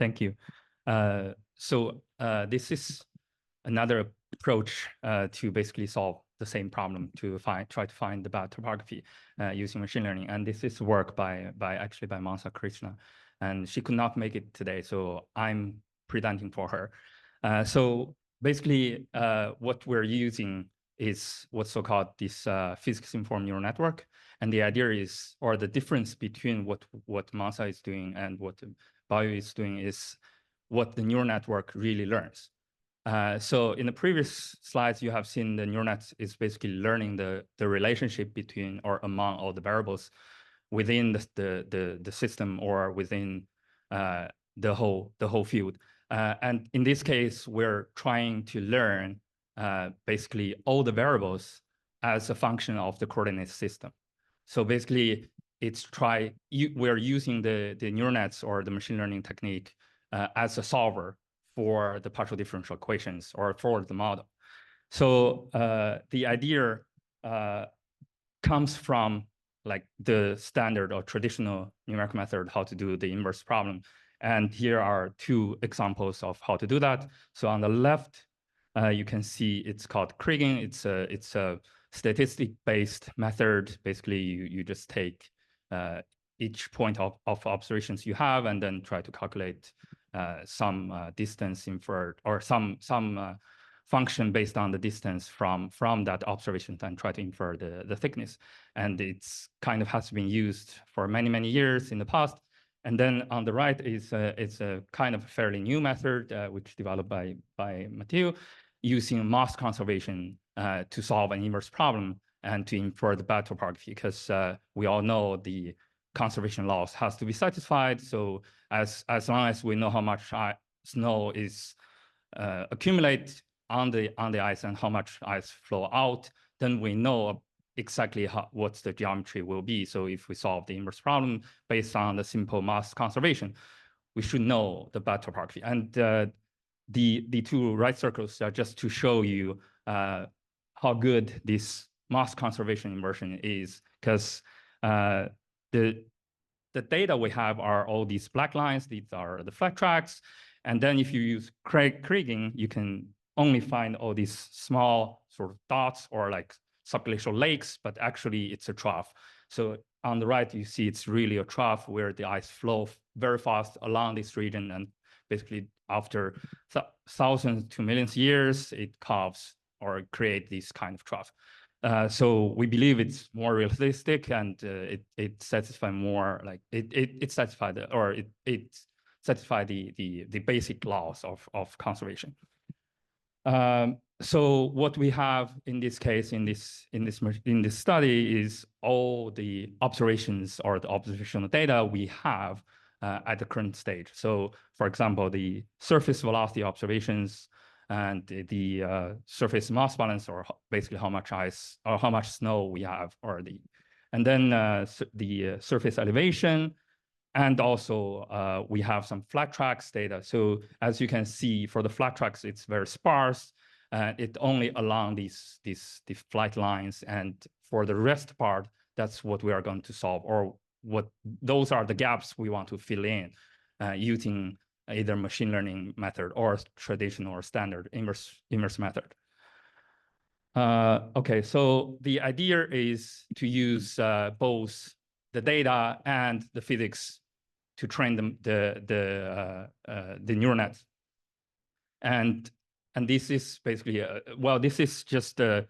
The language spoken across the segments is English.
Thank you. This is another approach to basically solve the same problem, to try to find the bad topography using machine learning. And this is work by Mansa Krishna, and she could not make it today, so I'm presenting for her. So basically, what we're using is what's so-called this physics-informed neural network. And the idea is, or the difference between what Mansa is doing and what Bio is doing is what the neural network really learns. So in the previous slides, you have seen the neural net is basically learning the relationship between or among all the variables within the system or within the whole field. And in this case, we're trying to learn basically all the variables as a function of the coordinate system. So basically, we're using the neural nets or the machine learning technique as a solver for the partial differential equations or for the model. So the idea comes from like the standard or traditional numerical method, how to do the inverse problem. And here are two examples of how to do that. So on the left, you can see it's called kriging. It's a statistic-based method. Basically, you just take each point of observations you have and then try to calculate some distance inferred or some function based on the distance from that observation and try to infer the thickness. And it's kind of has been used for many years in the past. And then on the right is it's a kind of fairly new method which developed by Mathieu, using mass conservation to solve an inverse problem and to infer the bad topography, because we all know the conservation laws has to be satisfied. So as long as we know how much snow is accumulate on the ice and how much ice flow out, then we know exactly what the geometry will be. So if we solve the inverse problem based on the simple mass conservation, we should know the bad topography. And the two right circles are just to show you how good this mass conservation inversion is, because the data we have are all these black lines. These are the flat tracks. And then if you use kriging, you can only find all these small sort of dots or like subglacial lakes, but actually it's a trough. So on the right, you see it's really a trough where the ice flow very fast along this region. And basically after thousands to millions of years, it carves or create this kind of trough. So we believe it's more realistic, and it satisfies more like it satisfies it satisfies the basic laws of conservation. So what we have in this case in this study is all the observations or the observational data we have at the current stage. So for example, the surface velocity observations and the surface mass balance, or basically how much ice or how much snow we have, and then the surface elevation, and also we have some flat tracks data. So as you can see, for the flat tracks, it's very sparse. It only along these flight lines, and for the rest part, that's what we are going to solve, or those are the gaps we want to fill in using either machine learning method or traditional or standard inverse method. Okay, so the idea is to use both the data and the physics to train the neural nets. And this is basically this is just the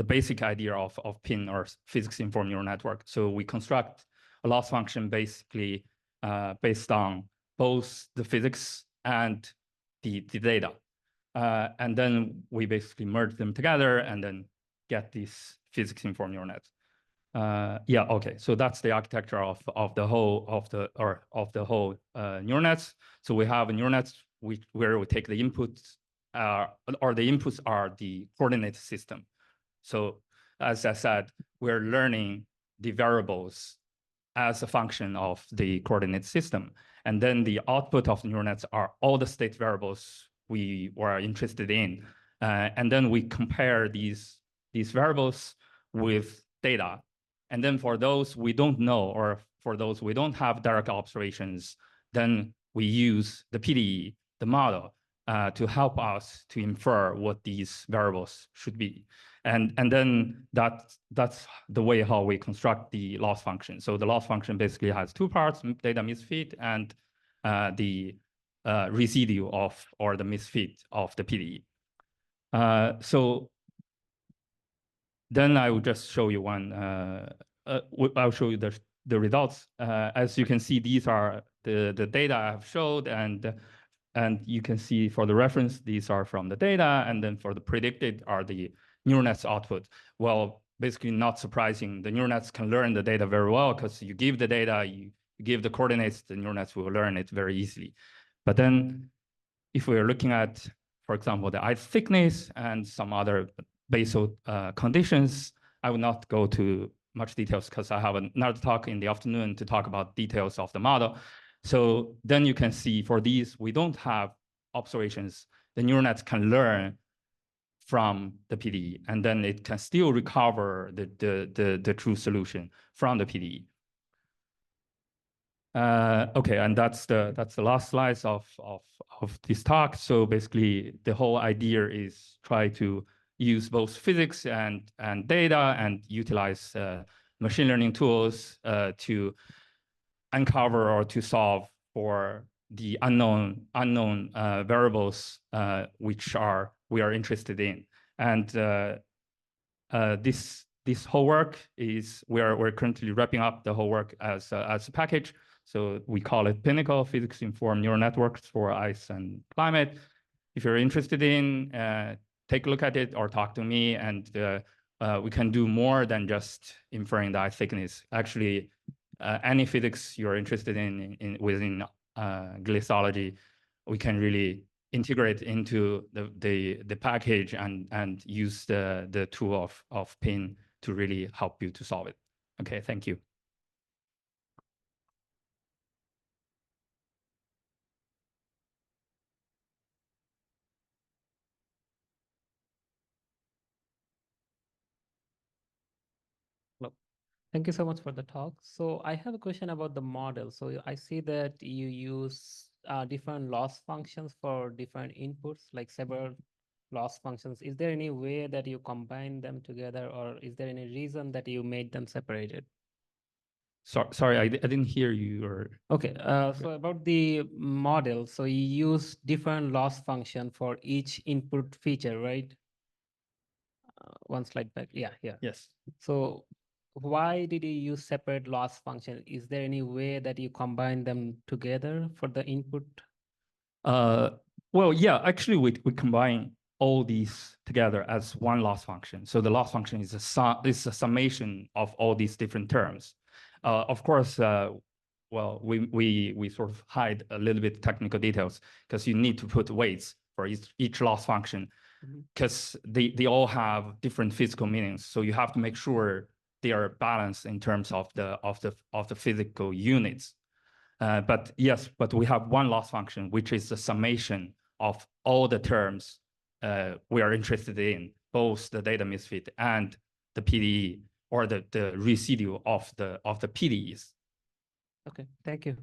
basic idea of PIN, or physics-informed neural network. So we construct a loss function basically based on both the physics and the data. And then we basically merge them together and then get these physics-informed neural nets. Yeah, okay. So that's the architecture of the whole neural nets. So we have neural nets where we take the inputs, or the inputs are the coordinate system. So as I said, we're learning the variables as a function of the coordinate system. And then the output of the neural nets are all the state variables we were interested in. And then we compare these variables with data. And then for those we don't know, or for those we don't have direct observations, then we use the PDE, the model, to help us to infer what these variables should be. And then that's the way how we construct the loss function. So the loss function basically has two parts, data misfit and the residue of, or the misfit of the PDE. So then I will just show you one, I'll show you the results. As you can see, these are the data I've showed, and you can see for the reference, these are from the data, and then for the predicted are the neural nets output. Well, basically not surprising, the neural nets can learn the data very well because you give the data, you give the coordinates, the neural nets will learn it very easily. But then if we're looking at, for example, the eye thickness and some other basal conditions, I will not go to much details because I have another talk in the afternoon to talk about details of the model. So then you can see for these, we don't have observations. The neural nets can learn from the PDE, and then it can still recover the true solution from the PDE. Okay, and that's the last slide of this talk. So basically, the whole idea is try to use both physics and data and utilize machine learning tools to uncover or to solve for the unknown variables which we are interested in. And this whole work is we're currently wrapping up the whole work as a package. So we call it Pinnacle Physics-Informed Neural Networks for Ice and Climate. If you're interested in, take a look at it or talk to me, and we can do more than just inferring the eye thickness. Actually, any physics you're interested in within glaciology, we can really integrate into the package and use the tool of PIN to really help you to solve it. Okay, thank you. Thank you so much for the talk. So I have a question about the model. So I see that you use different loss functions for different inputs, like several loss functions. Is there any way that you combine them together, or is there any reason that you made them separated? Sorry, I didn't hear you. Or okay, so about the model, so you use different loss function for each input feature, right? One slide back. Yeah, yeah. Yes. So why did you use separate loss function? Is there any way that you combine them together for the input? Well, yeah, actually we combine all these together as one loss function. So the loss function is a summation of all these different terms. Of course, well, we sort of hide a little bit technical details because you need to put weights for each loss function because they all have different physical meanings. So you have to make sure they are balanced in terms of the physical units. But yes, but we have one loss function, which is the summation of all the terms we are interested in, both the data misfit and the PDE or the residue of the PDEs. Okay, thank you.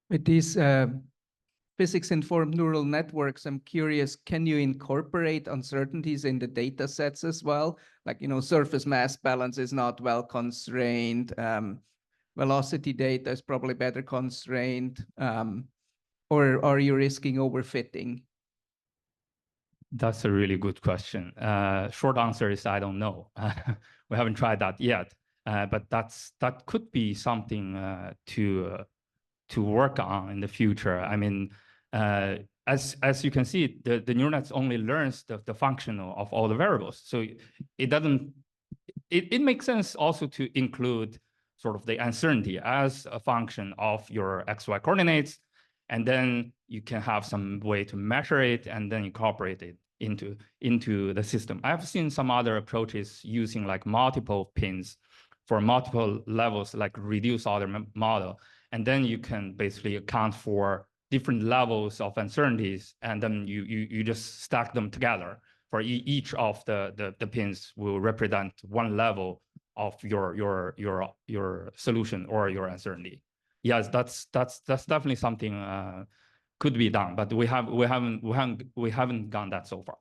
With these physics-informed neural networks, I'm curious, can you incorporate uncertainties in the data sets as well? Like, surface mass balance is not well constrained. Velocity data is probably better constrained. Or are you risking overfitting? That's a really good question. Short answer is I don't know. We haven't tried that yet, but that could be something to work on in the future. I mean, as you can see, the neural nets only learns the function of all the variables. So it makes sense also to include sort of the uncertainty as a function of your XY coordinates, and then you can have some way to measure it and then incorporate it into the system. I've seen some other approaches using like multiple pins for multiple levels, like reduce order model. And then you can basically account for different levels of uncertainties, and then you just stack them together. for each of the pins will represent one level of your solution or your uncertainty. Yes, that's definitely something could be done, but we haven't gone that so far.